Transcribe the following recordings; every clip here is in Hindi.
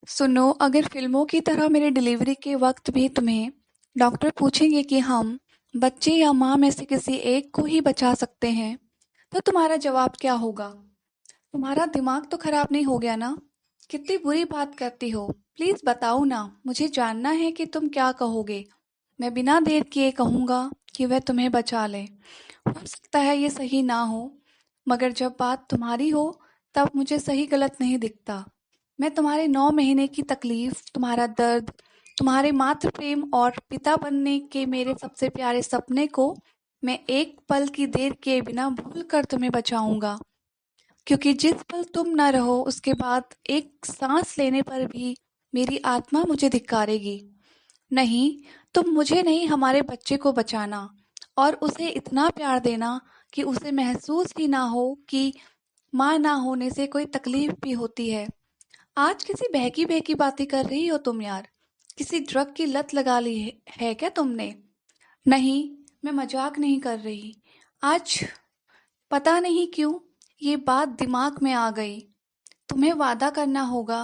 सुनो, अगर फिल्मों की तरह मेरी डिलीवरी के वक्त भी तुम्हें डॉक्टर पूछेंगे कि हम बच्चे या माँ में से किसी एक को ही बचा सकते हैं, तो तुम्हारा जवाब क्या होगा? तुम्हारा दिमाग तो खराब नहीं हो गया ना? कितनी बुरी बात करती हो। प्लीज बताओ ना, मुझे जानना है कि तुम क्या कहोगे। मैं बिना देर किए कहूँगा कि वह तुम्हें बचा ले। हो सकता है ये सही ना हो, मगर जब बात तुम्हारी हो तब मुझे सही गलत नहीं दिखता। मैं तुम्हारे 9 महीने की तकलीफ, तुम्हारा दर्द, तुम्हारे मातृ प्रेम और पिता बनने के मेरे सबसे प्यारे सपने को मैं एक पल की देर किए बिना भूल कर तुम्हें बचाऊंगा। क्योंकि जिस पल तुम न रहो उसके बाद एक सांस लेने पर भी मेरी आत्मा मुझे धिक्कारेगी। नहीं, तुम मुझे नहीं, हमारे बच्चे को बचाना और उसे इतना प्यार देना कि उसे महसूस ही ना हो कि माँ ना होने से कोई तकलीफ भी होती है। आज किसी बहकी बहकी बातें कर रही हो तुम यार? किसी ड्रग की लत लगा ली है क्या तुमने? नहीं, मैं मजाक नहीं कर रही। आज पता नहीं क्यों ये बात दिमाग में आ गई। तुम्हें वादा करना होगा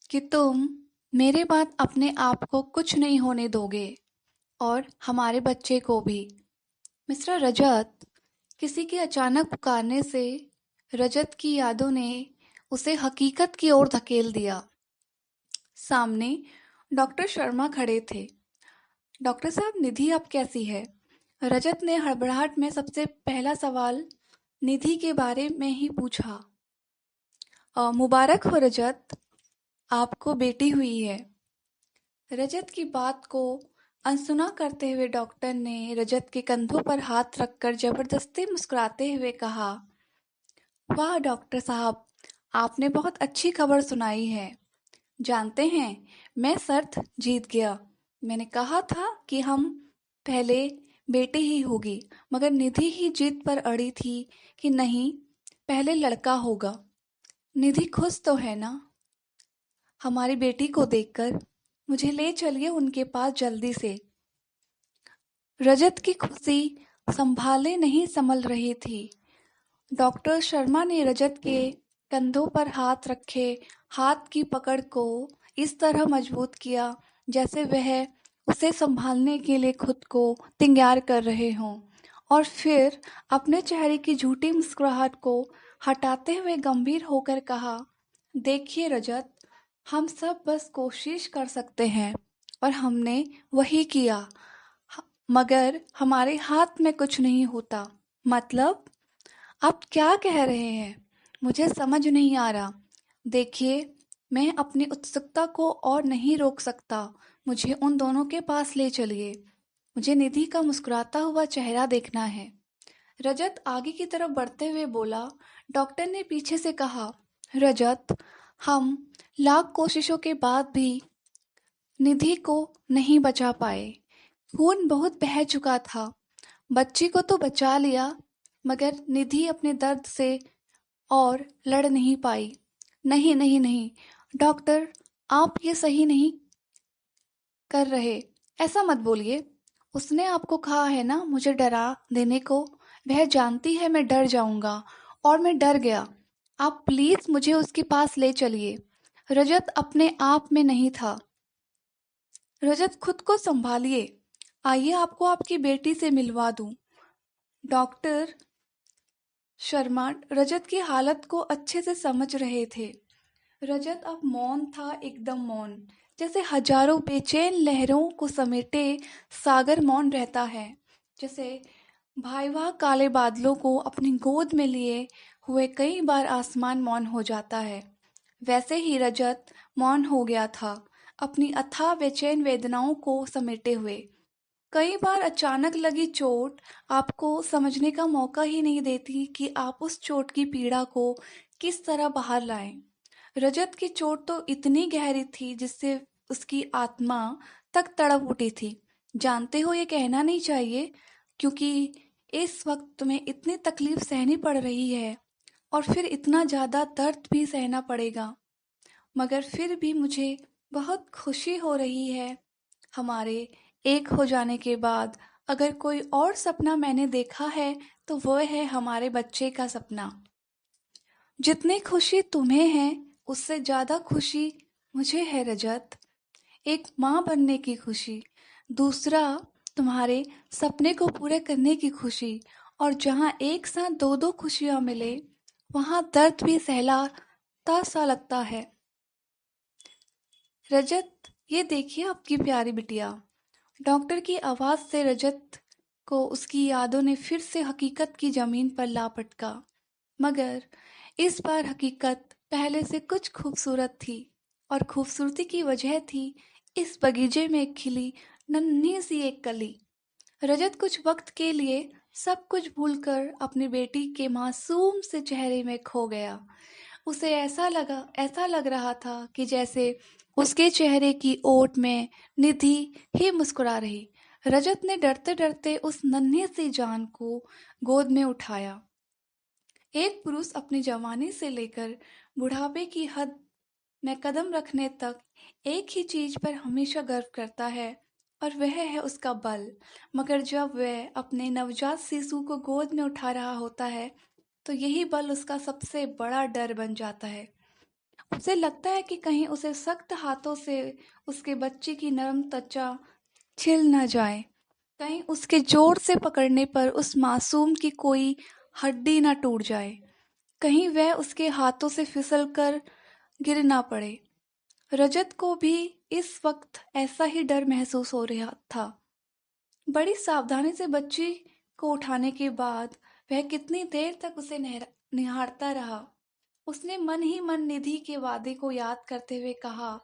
कि तुम मेरे बाद अपने आप को कुछ नहीं होने दोगे और हमारे बच्चे को भी। मिस्टर रजत। किसी के अचानक पुकारने से रजत की यादों ने उसे हकीकत की ओर धकेल दिया। सामने डॉक्टर शर्मा खड़े थे। डॉक्टर साहब, निधि अब कैसी है? रजत ने हड़बड़ाहट में सबसे पहला सवाल निधि के बारे में ही पूछा। मुबारक हो रजत, आपको बेटी हुई है। रजत की बात को अनसुना करते हुए डॉक्टर ने रजत के कंधों पर हाथ रखकर जबरदस्ती मुस्कुराते हुए कहा, वाह डॉक्टर साहब, आपने बहुत अच्छी खबर सुनाई है। जानते हैं, मैं शर्त जीत गया। मैंने कहा था कि हम पहले बेटे ही होगी, मगर निधि ही जीत पर अड़ी थी कि नहीं, पहले लड़का होगा। निधि खुश तो है ना हमारी बेटी को देखकर? मुझे ले चलिए उनके पास जल्दी से। रजत की खुशी संभाले नहीं संभल रही थी। डॉक्टर शर्मा ने रजत के कंधों पर हाथ रखे हाथ की पकड़ को इस तरह मजबूत किया जैसे वह उसे संभालने के लिए खुद को तैयार कर रहे हों, और फिर अपने चेहरे की झूठी मुस्कुराहट को हटाते हुए गंभीर होकर कहा, देखिए रजत, हम सब बस कोशिश कर सकते हैं और हमने वही किया। मगर हमारे हाथ में कुछ नहीं होता। मतलब? आप क्या कह रहे हैं? मुझे समझ नहीं आ रहा। देखिए, मैं अपनी उत्सुकता को और नहीं रोक सकता। मुझे उन दोनों के पास ले चलिए। मुझे निधि का मुस्कुराता हुआ चेहरा देखना है। रजत आगे की तरफ बढ़ते हुए बोला। डॉक्टर ने पीछे से कहा, रजत, हम लाख कोशिशों के बाद भी निधि को नहीं बचा पाए। खून बहुत बह चुका था। बच्ची को तो बचा लिया, मगर निधि अपने दर्द से और लड़ नहीं पाई। नहीं नहीं नहीं, डॉक्टर, आप ये सही नहीं कर रहे। ऐसा मत बोलिए। उसने आपको कहा है ना मुझे डरा देने को। वह जानती है मैं डर जाऊंगा, और मैं डर गया। आप प्लीज मुझे उसके पास ले चलिए। रजत अपने आप में नहीं था। रजत, खुद को संभालिए। आइए आपको आपकी बेटी से मिलवा दूं। डॉक्टर शर्मा रजत की हालत को अच्छे से समझ रहे थे। रजत अब मौन था, एकदम मौन, जैसे हजारों बेचैन लहरों को समेटे सागर मौन रहता है। जैसे भयावह काले बादलों को अपनी गोद में लिए हुए कई बार आसमान मौन हो जाता है, वैसे ही रजत मौन हो गया था, अपनी अथाह बेचैन वेदनाओं को समेटे हुए। कई बार अचानक लगी चोट आपको समझने का मौका ही नहीं देती कि आप उस चोट की पीड़ा को किस तरह बाहर लाएं। रजत की चोट तो इतनी गहरी थी जिससे उसकी आत्मा तक तड़प उठी थी। जानते हो, ये कहना नहीं चाहिए, क्योंकि इस वक्त तुम्हें इतनी तकलीफ सहनी पड़ रही है और फिर इतना ज़्यादा दर्द भी सहना पड़ेगा। मगर फिर भी मुझे बहुत खुशी हो रही है। हमारे एक हो जाने के बाद अगर कोई और सपना मैंने देखा है तो वह है हमारे बच्चे का सपना। जितनी खुशी तुम्हें है उससे ज़्यादा खुशी मुझे है रजत, एक माँ बनने की खुशी, दूसरा तुम्हारे सपने को पूरे करने की खुशी। और जहाँ एक साथ दो दो खुशियाँ मिले, वहाँ दर्द भी सहलाता सा लगता है। रजत, ये देखिए आपकी प्यारी बिटिया। डॉक्टर की आवाज़ से रजत को उसकी यादों ने फिर से हकीकत की ज़मीन पर ला पटका। मगर इस बार हकीकत पहले से कुछ खूबसूरत थी, और खूबसूरती की वजह थी इस बगीचे में खिली नन्ही सी एक कली। रजत कुछ वक्त के लिए सब कुछ भूलकर अपनी बेटी के मासूम से चेहरे में खो गया। उसे ऐसा लग रहा था कि जैसे उसके चेहरे की ओट में निधि ही मुस्कुरा रही। रजत ने डरते डरते उस नन्ही सी जान को गोद में उठाया। एक पुरुष अपनी जवानी से लेकर बुढ़ापे की हद में कदम रखने तक एक ही चीज पर हमेशा गर्व करता है, और वह है उसका बल। मगर जब वह अपने नवजात शिशु को गोद में उठा रहा होता है, तो यही बल उसका सबसे बड़ा डर बन जाता है। उसे लगता है कि कहीं उसे सख्त हाथों से उसके बच्चे की नरम त्वचा छिल न जाए, कहीं उसके जोर से पकड़ने पर उस मासूम की कोई हड्डी न टूट जाए, कहीं वह उसके हाथों से फिसल कर गिर ना पड़े। रजत को भी इस वक्त ऐसा ही डर महसूस हो रहा था। बड़ी सावधानी से बच्ची को उठाने के बाद वह कितनी देर तक उसे निहारता रहा। उसने मन ही मन निधि के वादे को याद करते हुए कहा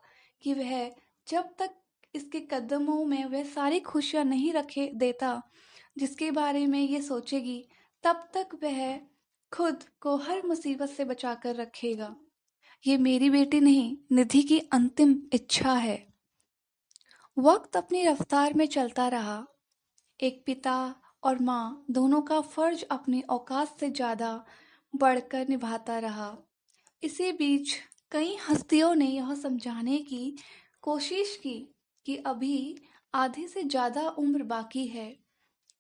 कि वह जब तक इसके कदमों में वह सारी खुशियां नहीं रखे देता जिसके बारे में ये सोचेगी, तब तक वह खुद को हर मुसीबत से बचाकर रखेगा। ये मेरी बेटी नहीं, निधि की अंतिम इच्छा है। वक्त अपनी रफ्तार में चलता रहा। एक पिता और माँ दोनों का फर्ज अपनी औकात से ज्यादा बढ़कर निभाता रहा। इसी बीच कई हस्तियों ने यह समझाने की कोशिश की कि अभी आधे से ज्यादा उम्र बाकी है,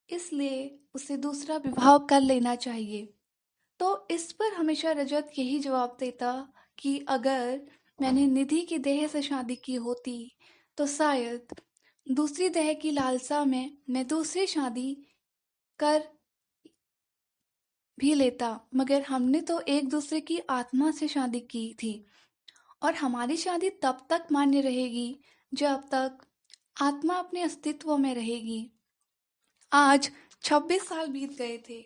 इसलिए उसे दूसरा विवाह कर लेना चाहिए। तो इस पर हमेशा रजत यही जवाब देता कि अगर मैंने निधि की देह से शादी की होती, तो शायद दूसरी देह की लालसा में मैं दूसरी शादी कर भी लेता। मगर हमने तो एक दूसरे की आत्मा से शादी की थी, और हमारी शादी तब तक मान्य रहेगी जब तक आत्मा अपने अस्तित्व में रहेगी। आज 26 साल बीत गए थे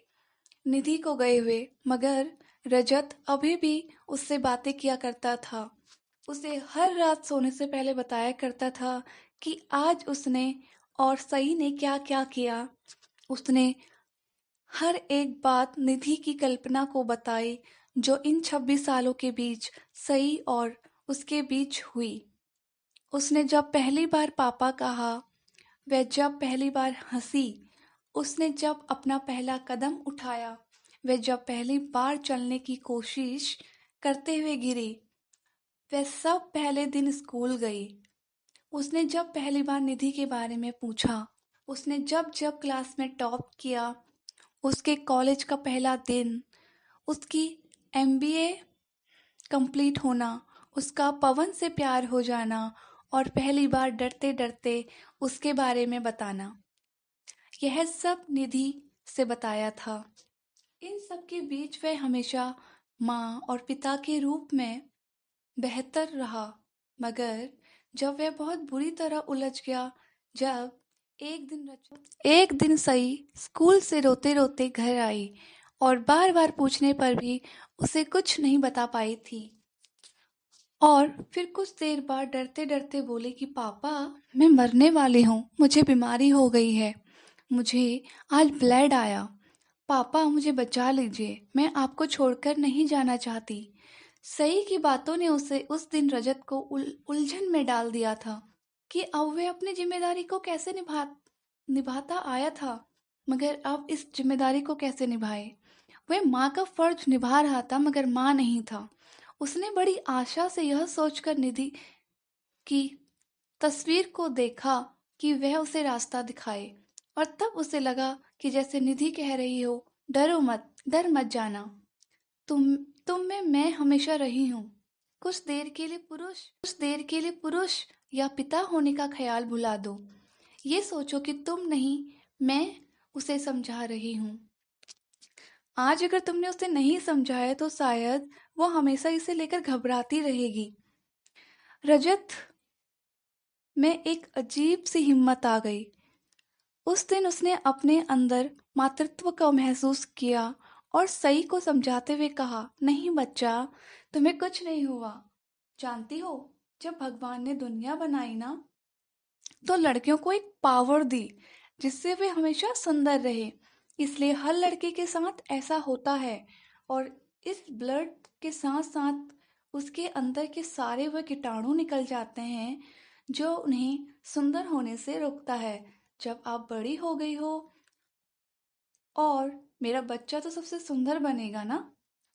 निधि को गए हुए, मगर रजत अभी भी उससे बातें किया करता था। उसे हर रात सोने से पहले बताया करता था कि आज उसने और सई ने क्या क्या किया। उसने हर एक बात निधि की कल्पना को बताई जो इन 26 सालों के बीच सई और उसके बीच हुई। उसने जब पहली बार पापा कहा, वह जब पहली बार हंसी, उसने जब अपना पहला कदम उठाया, वह जब पहली बार चलने की कोशिश करते हुए गिरी, वह सब पहले दिन स्कूल गई। उसने जब पहली बार निधि के बारे में पूछा, उसने जब जब क्लास में टॉप किया, उसके कॉलेज का पहला दिन, उसकी एमबीए कंप्लीट होना, उसका पवन से प्यार हो जाना, और पहली बार डरते डरते उसके बारे में बताना, यह सब निधि से बताया था। इन सब के बीच वह हमेशा माँ और पिता के रूप में बेहतर रहा। मगर जब वह बहुत बुरी तरह उलझ गया, जब एक दिन सई स्कूल से रोते रोते घर आई, और बार बार पूछने पर भी उसे कुछ नहीं बता पाई थी, और फिर कुछ देर बाद डरते डरते बोले कि पापा, मैं मरने वाली हूँ, मुझे बीमारी हो गई है, मुझे आज ब्लड आया, पापा मुझे बचा लीजिए, मैं आपको छोड़कर नहीं जाना चाहती। सई की बातों ने उसे उस दिन रजत को उलझन में डाल दिया था कि अब वह अपनी जिम्मेदारी को कैसे निभाता आया था, मगर अब इस जिम्मेदारी को कैसे निभाए। वह माँ का फर्ज निभा रहा था, मगर माँ नहीं था। उसने बड़ी आशा से यह सोचकर निधि की तस्वीर को देखा कि वह उसे रास्ता दिखाए, और तब उसे लगा कि जैसे निधि कह रही हो, डरो मत, डर मत जाना, तुम में मैं हमेशा रही हूँ, कुछ देर के लिए पुरुष या पिता होने का ख्याल भुला दो। ये सोचो कि तुम नहीं, मैं उसे समझा रही हूँ। आज अगर तुमने उसे नहीं समझाया तो शायद वो हमेशा इसे लेकर घबराती रहेगी। रजत में एक अजीब सी हिम्मत आ गई। उस दिन उसने अपने अंदर मातृत्व को महसूस किया और सई को समझाते हुए कहा, नहीं बच्चा, तुम्हें कुछ नहीं हुआ। जानती हो, जब भगवान ने दुनिया बनाई ना, तो लड़कियों को एक पावर दी जिससे वे हमेशा सुंदर रहे। इसलिए हर लड़के के साथ ऐसा होता है और इस ब्लड के साथ साथ उसके अंदर के सारे वह कीटाणु निकल जाते हैं जो उन्हें सुंदर होने से रोकता है। जब आप बड़ी हो गई हो और मेरा बच्चा तो सबसे सुंदर बनेगा ना,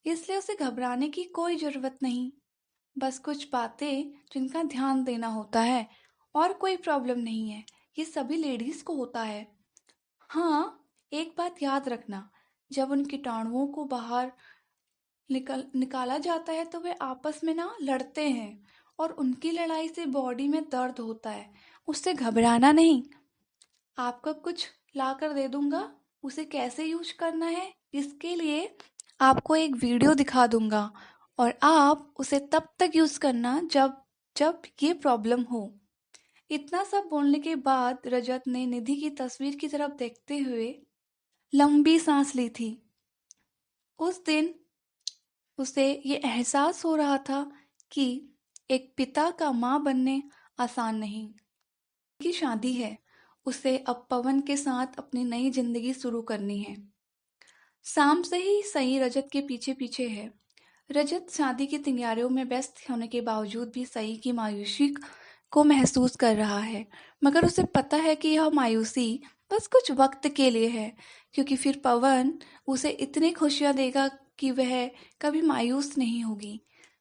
इसलिए उसे घबराने की कोई जरूरत नहीं। बस कुछ बातें जिनका ध्यान देना होता है और कोई प्रॉब्लम नहीं है। ये सभी लेडीज को होता है। हाँ, एक बात याद रखना, जब उन कीटाणुओं को बाहर निकाला जाता है तो वे आपस में ना लड़ते हैं और उनकी लड़ाई से बॉडी में दर्द होता है। उससे घबराना नहीं। आपको कुछ ला कर दे दूंगा, उसे कैसे यूज करना है इसके लिए आपको एक वीडियो दिखा दूंगा और आप उसे तब तक यूज करना जब जब ये प्रॉब्लम हो। इतना सब बोलने के बाद रजत ने निधि की तस्वीर की तरफ देखते हुए लंबी सांस ली थी। उस दिन उसे ये एहसास हो रहा था कि एक पिता का माँ बनने आसान नहीं। की शादी है, उसे अब पवन के साथ अपनी नई जिंदगी शुरू करनी है। शाम से ही सई रजत के पीछे पीछे है। रजत शादी की तैयारियों में व्यस्त होने के बावजूद भी सई की मायूसी को महसूस कर रहा है, मगर उसे पता है कि यह मायूसी बस कुछ वक्त के लिए है, क्योंकि फिर पवन उसे इतनी खुशियां देगा कि वह कभी मायूस नहीं होगी।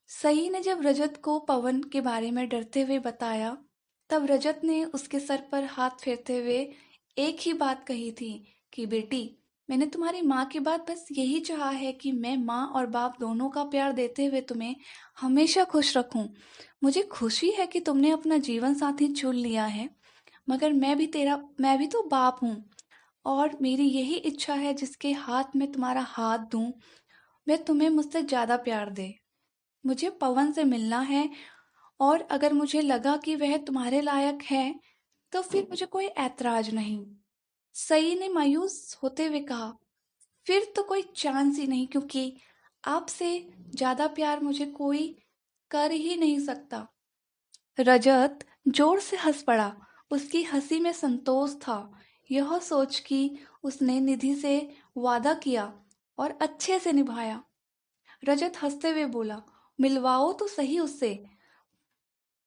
सई ने जब रजत को पवन के बारे में डरते हुए बताया, तब रजत ने उसके सर पर हाथ फेरते हुए एक ही बात कही थी कि बेटी, मैंने तुम्हारी माँ की बात बस यही चाहा है कि मैं माँ और बाप दोनों का प्यार देते हुए तुम्हें हमेशा खुश रखूं। मुझे खुशी है कि तुमने अपना जीवन साथी चुन लिया है, मगर मैं भी तो बाप हूँ और मेरी यही इच्छा है जिसके हाथ में तुम्हारा हाथ दूं, वह तुम्हें मुझसे ज्यादा प्यार दे। मुझे पवन से मिलना है और अगर मुझे लगा कि वह तुम्हारे लायक है तो फिर मुझे कोई ऐतराज नहीं। सई ने मायूस होते हुए कहा, फिर तो कोई चांस ही नहीं, क्योंकि आपसे ज्यादा प्यार मुझे कोई कर ही नहीं सकता। रजत जोर से हंस पड़ा। उसकी हंसी में संतोष था, यह सोच कि उसने निधि से वादा किया और अच्छे से निभाया। रजत हंसते हुए बोला, मिलवाओ तो सही उससे,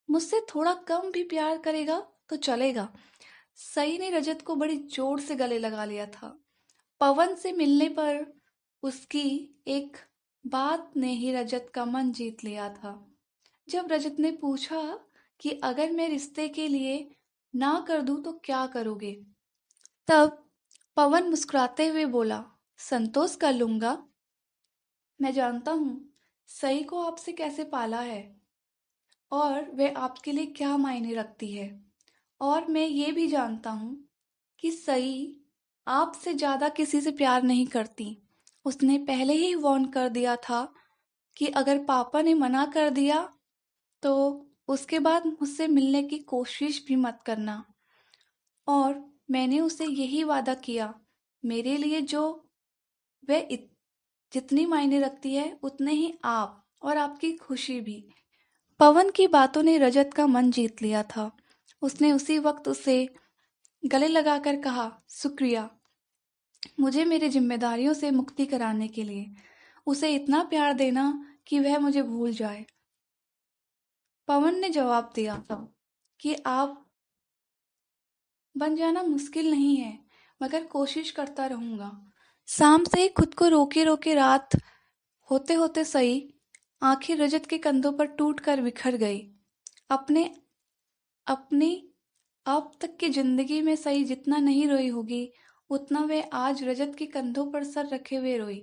मुझसे थोड़ा कम भी प्यार करेगा तो चलेगा। सई ने रजत को बड़ी जोर से गले लगा लिया था। पवन से मिलने पर उसकी एक बात ने ही रजत का मन जीत लिया था। जब रजत ने पूछा कि अगर मैं रिश्ते के लिए ना कर दूं तो क्या करोगे, तब पवन मुस्कुराते हुए बोला, संतोष कर लूंगा। मैं जानता हूं सई को आपसे कैसे पाला है और वे आपके लिए क्या मायने रखती है, और मैं ये भी जानता हूं कि सई आपसे ज्यादा किसी से प्यार नहीं करती। उसने पहले ही वार्न कर दिया था कि अगर पापा ने मना कर दिया तो उसके बाद मुझसे मिलने की कोशिश भी मत करना। और मैंने उसे यही वादा किया, मेरे लिए जो वह जितनी मायने रखती है उतने ही आप और आपकी खुशी भी। पवन की बातों ने रजत का मन जीत लिया था। उसने उसी वक्त उसे गले लगाकर कहा, शुक्रिया मुझे मेरी जिम्मेदारियों से मुक्ति कराने के लिए। उसे इतना प्यार देना कि वह मुझे भूल जाए। पवन ने जवाब दिया था कि आप बन जाना मुश्किल नहीं है, मगर कोशिश करता रहूंगा। शाम से ही खुद को रोके रोके रात होते होते सई आंखें रजत के कंधों पर टूट कर बिखर गई। अपने अपनी अब तक की जिंदगी में सई जितना नहीं रोई होगी उतना वे आज रजत के कंधों पर सर रखे हुए रोई।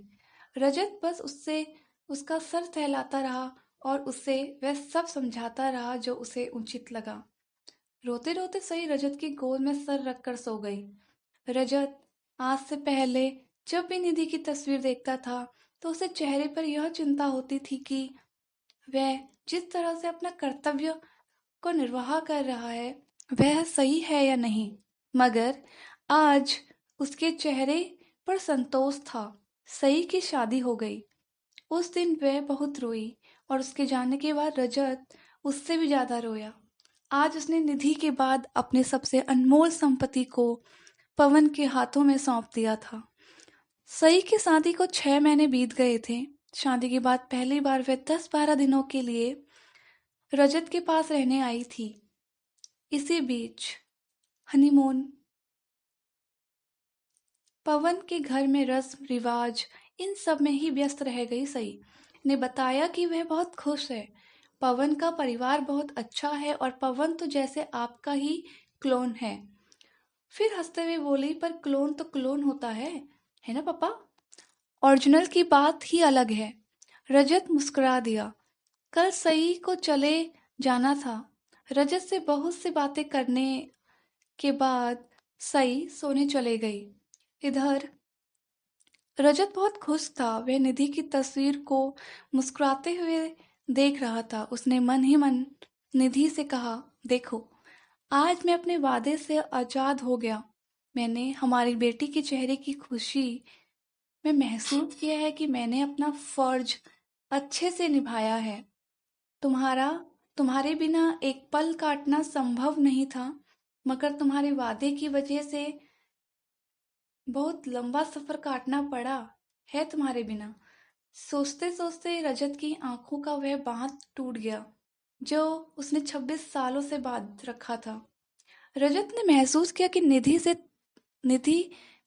रजत बस उससे उसका सर सहलाता रहा और उसे वह सब समझाता रहा जो उसे उचित लगा। रोते रोते सई रजत की गोद में सर रखकर सो गई। रजत आज से पहले जब भी निधि की तस्वीर देखता था तो उसे चेहरे पर यह चिंता होती थी कि वह जिस तरह से अपना कर्तव्य को निर्वाह कर रहा है वह सही है या नहीं। मगर आज उसके चेहरे पर संतोष था। सई की शादी हो गई। उस दिन वह बहुत रोई और उसके जाने के बाद रजत उससे भी ज्यादा रोया। आज उसने निधि के बाद अपने सबसे अनमोल संपत्ति को पवन के हाथों में सौंप दिया था। सई की शादी को 6 महीने बीत गए थे। शादी के बाद पहली बार वह 10-12 दिनों के लिए रजत के पास रहने आई थी। इसी बीच हनीमून पवन के घर में रस्म रिवाज इन सब में ही व्यस्त रह गई। सई ने बताया कि वह बहुत खुश है। पवन का परिवार बहुत अच्छा है और पवन तो जैसे आपका ही क्लोन है। फिर हंसते हुए बोली, पर क्लोन तो क्लोन होता है ना पापा? ओरिजिनल की बात ही अलग है। रजत मुस्कुरा दिया। कल सई को चले जाना था। रजत से बहुत सी बातें करने के बाद सई सोने चले गई। इधर रजत बहुत खुश था। वह निधि की तस्वीर को मुस्कुराते हुए देख रहा था। उसने मन ही मन निधि से कहा, देखो आज मैं अपने वादे से आजाद हो गया। मैंने हमारी बेटी के चेहरे की खुशी में महसूस किया है कि मैंने अपना फर्ज अच्छे से निभाया है। तुम्हारे बिना एक पल काटना संभव नहीं था, मगर तुम्हारे वादे की वजह से बहुत लंबा सफर काटना पड़ा है तुम्हारे बिना। सोचते सोचते रजत की आंखों का वह बांध टूट गया जो उसने 26 सालों से बांध रखा था। रजत ने महसूस किया कि निधि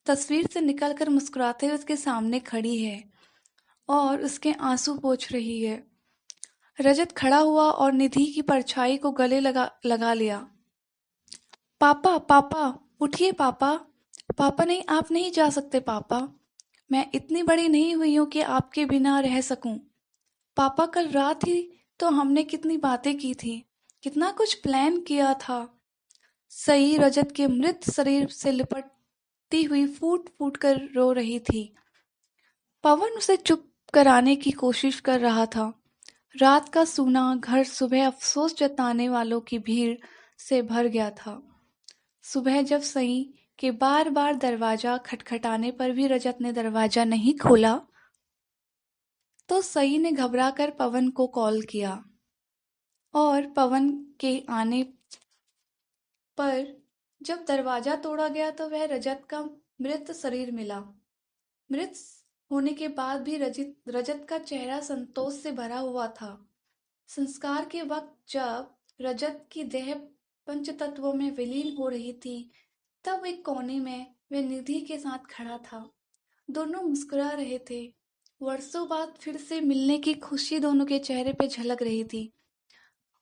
तस्वीर से निकलकर मुस्कुराते हुए उसके सामने खड़ी है और उसके आंसू पोंछ रही है। रजत खड़ा हुआ और निधि की परछाई को गले लगा लिया। पापा पापा उठिए पापा। पापा नहीं, आप नहीं जा सकते पापा। मैं इतनी बड़ी नहीं हुई हूं कि आपके बिना रह सकूं। पापा कल रात ही तो हमने कितनी बातें की थी, कितना कुछ प्लान किया था। सई रजत के मृत शरीर से लिपटती हुई फूट फूट कर रो रही थी। पवन उसे चुप कराने की कोशिश कर रहा था। रात का सूना घर सुबह अफसोस जताने वालों की भीड़ से भर गया था। सुबह जब सई के बार बार दरवाजा खटखटाने पर भी रजत ने दरवाजा नहीं खोला तो सई ने घबराकर पवन को कॉल किया और पवन के आने पर जब दरवाजा तोड़ा गया तो वह रजत का मृत शरीर मिला। मृत होने के बाद भी रजत का चेहरा संतोष से भरा हुआ था। संस्कार के वक्त जब रजत की देह पंचतत्वों में विलीन हो रही थी तब एक कोने में वह निधि के साथ खड़ा था। दोनों मुस्कुरा रहे थे। वर्षों बाद फिर से मिलने की खुशी दोनों के चेहरे पे झलक रही थी।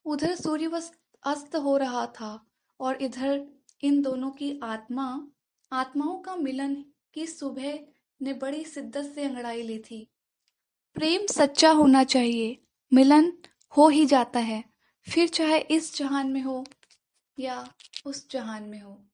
उधर सूर्य अस्त हो रहा था और इधर इन दोनों की आत्माओं का मिलन की सुबह ने बड़ी शिद्दत से अंगड़ाई ली थी। प्रेम सच्चा होना चाहिए। मिलन हो ही जाता है, फिर चाहे इस जहान में हो या उस जहान में हो।